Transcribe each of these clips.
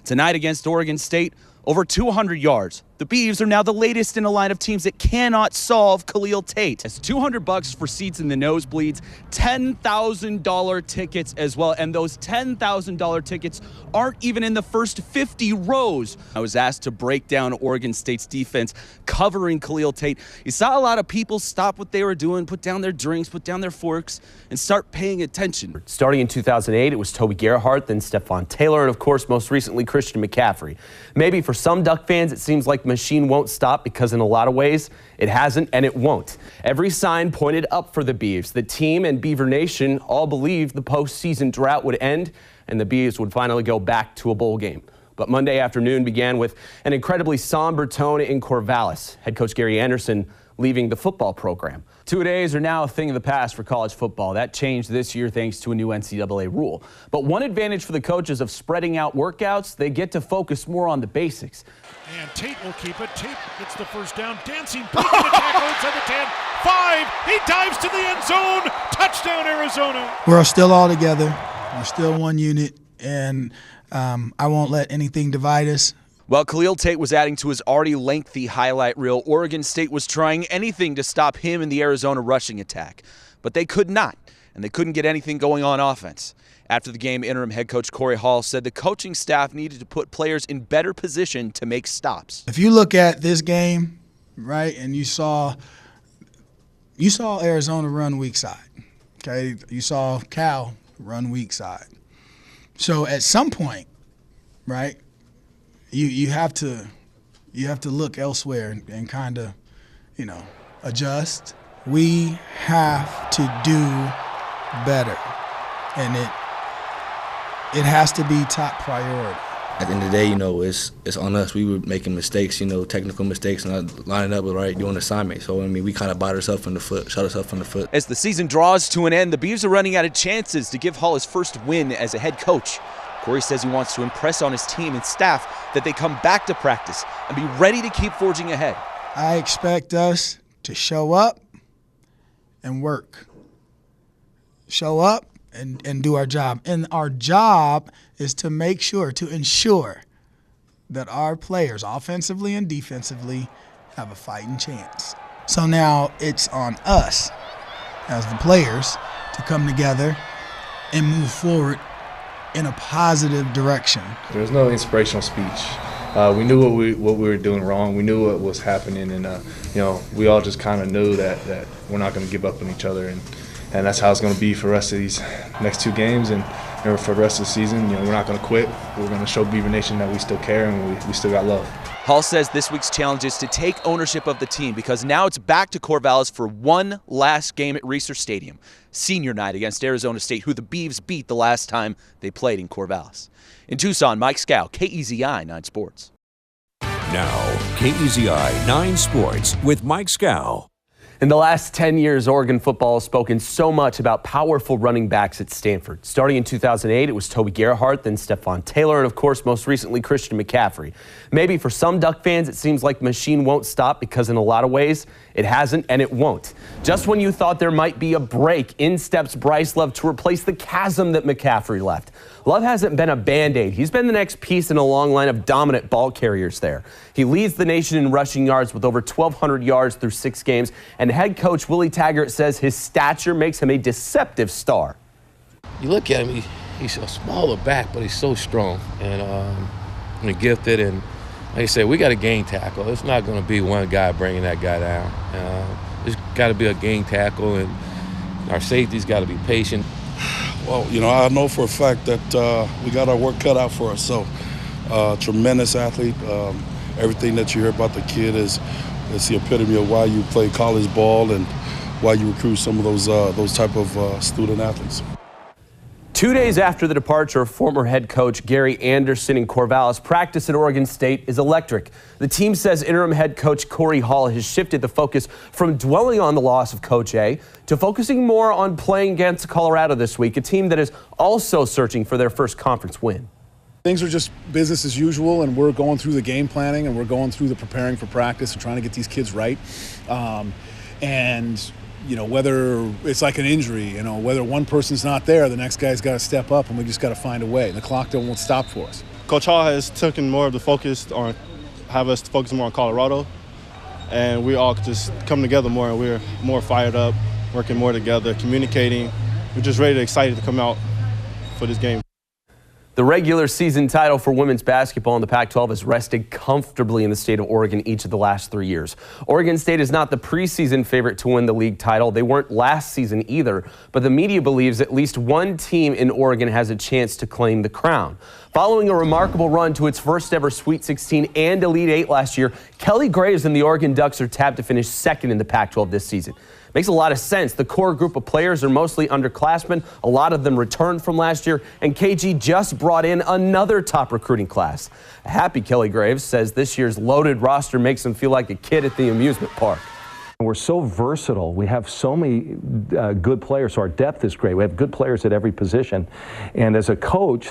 Tonight against Oregon State, over 200 yards. The Beavs are now the latest in a line of teams that cannot solve Khalil Tate. It's $200 for seats in the nosebleeds, $10,000 tickets as well, and those $10,000 tickets aren't even in the first 50 rows. I was asked to break down Oregon State's defense covering Khalil Tate. You saw a lot of people stop what they were doing, put down their drinks, put down their forks, and start paying attention. Starting in 2008, it was Toby Gerhardt, then Stephon Taylor, and of course, most recently, Christian McCaffrey. Maybe for some Duck fans, it seems like the machine won't stop because in a lot of ways, it hasn't and it won't. Every sign pointed up for the Beavs. The team and Beaver Nation all believed the postseason drought would end and the Beavs would finally go back to a bowl game. But Monday afternoon began with an incredibly somber tone in Corvallis. Head coach Gary Anderson leaving the football program. 2 days are now a thing of the past for college football. That changed this year thanks to a new NCAA rule. But one advantage for the coaches of spreading out workouts, they get to focus more on the basics. And Tate will keep it. Tate gets the first down. Dancing, breaking the tackle inside the 10. 5. He dives to the end zone. Touchdown, Arizona. We're still all together. We're still one unit, and I won't let anything divide us. While Khalil Tate was adding to his already lengthy highlight reel, Oregon State was trying anything to stop him in the Arizona rushing attack. But they could not, and they couldn't get anything going on offense. After the game, interim head coach Corey Hall said the coaching staff needed to put players in better position to make stops. If you look at this game, right, and you saw Arizona run weak side, okay? You saw Cal run weak side. So at some point, right, you have to look elsewhere and kind of, adjust. We have to do better, and it has to be top priority. At the end of the day, it's on us. We were making mistakes, technical mistakes, not lining up with doing assignment. So, we kind of bought ourselves in the foot, shot ourselves in the foot. As the season draws to an end, the Beavs are running out of chances to give Hall his first win as a head coach. Corey says he wants to impress on his team and staff that they come back to practice and be ready to keep forging ahead. I expect us to show up and work. Show up and do our job. And our job is to ensure that our players, offensively and defensively, have a fighting chance. So now it's on us as the players to come together and move forward in a positive direction. There was no inspirational speech. We knew what we were doing wrong. We knew what was happening, and we all just kind of knew that we're not going to give up on each other, and that's how it's going to be for the rest of these next 2 games, and for the rest of the season. We're not going to quit. We're going to show Beaver Nation that we still care and we still got love. Hall says this week's challenge is to take ownership of the team because now it's back to Corvallis for one last game at Reser Stadium. Senior night against Arizona State, who the Beavs beat the last time they played in Corvallis. In Tucson, Mike Skow, KEZI 9 Sports. Now, KEZI 9 Sports with Mike Skow. In the last 10 years, Oregon football has spoken so much about powerful running backs at Stanford. Starting in 2008, it was Toby Gerhardt, then Stephon Taylor, and of course, most recently, Christian McCaffrey. Maybe for some Duck fans, it seems like the machine won't stop because in a lot of ways, it hasn't and it won't. Just when you thought there might be a break, in steps Bryce Love to replace the chasm that McCaffrey left. Love hasn't been a Band-Aid. He's been the next piece in a long line of dominant ball carriers there. He leads the nation in rushing yards with over 1,200 yards through 6 games, and head coach Willie Taggart says his stature makes him a deceptive star. You look at him, he's a smaller back, but he's so strong and gifted. And like I said, we got a game tackle. It's not going to be one guy bringing that guy down. It's got to be a game tackle, and our safety's got to be patient. Well, I know for a fact that we got our work cut out for us. So, tremendous athlete. Everything that you hear about the kid is the epitome of why you play college ball and why you recruit some of those type of student athletes. 2 days after the departure of former head coach Gary Anderson in Corvallis, practice at Oregon State is electric. The team says interim head coach Corey Hall has shifted the focus from dwelling on the loss of Coach A to focusing more on playing against Colorado this week, a team that is also searching for their first conference win. Things are just business as usual, and we're going through the game planning and we're going through the preparing for practice and trying to get these kids right. Whether it's like an injury, whether one person's not there, the next guy's got to step up, and we just got to find a way. The clock won't stop for us. Coach Hall has taken more of the focus on, have us focus more on Colorado, and we all just come together more, and we're more fired up, working more together, communicating. We're just ready to excited to come out for this game. The regular season title for women's basketball in the Pac-12 has rested comfortably in the state of Oregon each of the last 3 years. Oregon State is not the preseason favorite to win the league title. They weren't last season either, but the media believes at least one team in Oregon has a chance to claim the crown. Following a remarkable run to its first ever Sweet 16 and Elite 8 last year, Kelly Graves and the Oregon Ducks are tapped to finish second in the Pac-12 this season. Makes a lot of sense. The core group of players are mostly underclassmen. A lot of them returned from last year, and KG just brought in another top recruiting class. A happy Kelly Graves says this year's loaded roster makes him feel like a kid at the amusement park. We're so versatile. We have so many good players. So our depth is great. We have good players at every position. And as a coach,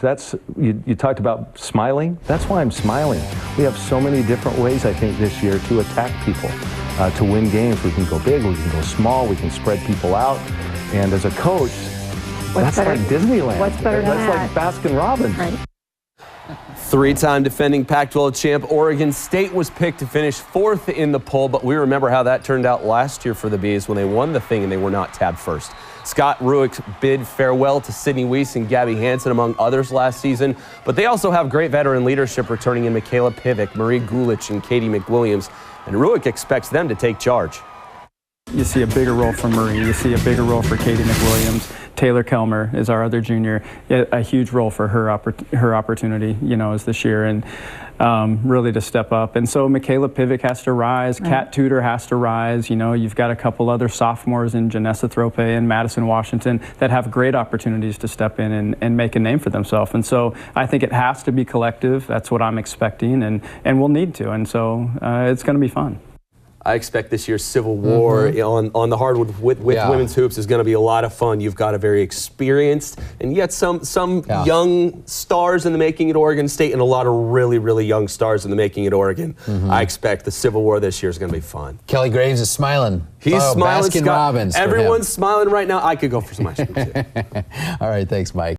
you talked about smiling. That's why I'm smiling. We have so many different ways, I think, this year to attack people, to win games. We can go big, we can go small, we can spread people out. And as a coach, that's like Disneyland. What's better than that? That's like Baskin-Robbins. Right. Three-time defending Pac-12 champ Oregon State was picked to finish fourth in the poll, but we remember how that turned out last year for the Bees when they won the thing and they were not tabbed first. Scott Ruick bid farewell to Sydney Weiss and Gabby Hansen, among others, last season, but they also have great veteran leadership returning in Michaela Pivick, Marie Gulich, and Katie McWilliams, and Ruick expects them to take charge. You see a bigger role for Marie. You see a bigger role for Katie McWilliams. Taylor Kelmer is our other junior. A huge role for her opportunity, as this year, and really to step up. And so Michaela Pivick has to rise. Right. Kat Tudor has to rise. You've got a couple other sophomores in Janessa Thrope and Madison Washington that have great opportunities to step in and make a name for themselves. And so I think it has to be collective. That's what I'm expecting, and we'll need to. And so it's going to be fun. I expect this year's Civil War on the hardwood with women's hoops is going to be a lot of fun. You've got a very experienced and yet some young stars in the making at Oregon State and a lot of really, really young stars in the making at Oregon. I expect the Civil War this year is going to be fun. Kelly Graves is smiling. He's smiling. Baskin-Robbins. Everyone's smiling right now. I could go for some ice cream too. All right, thanks, Mike.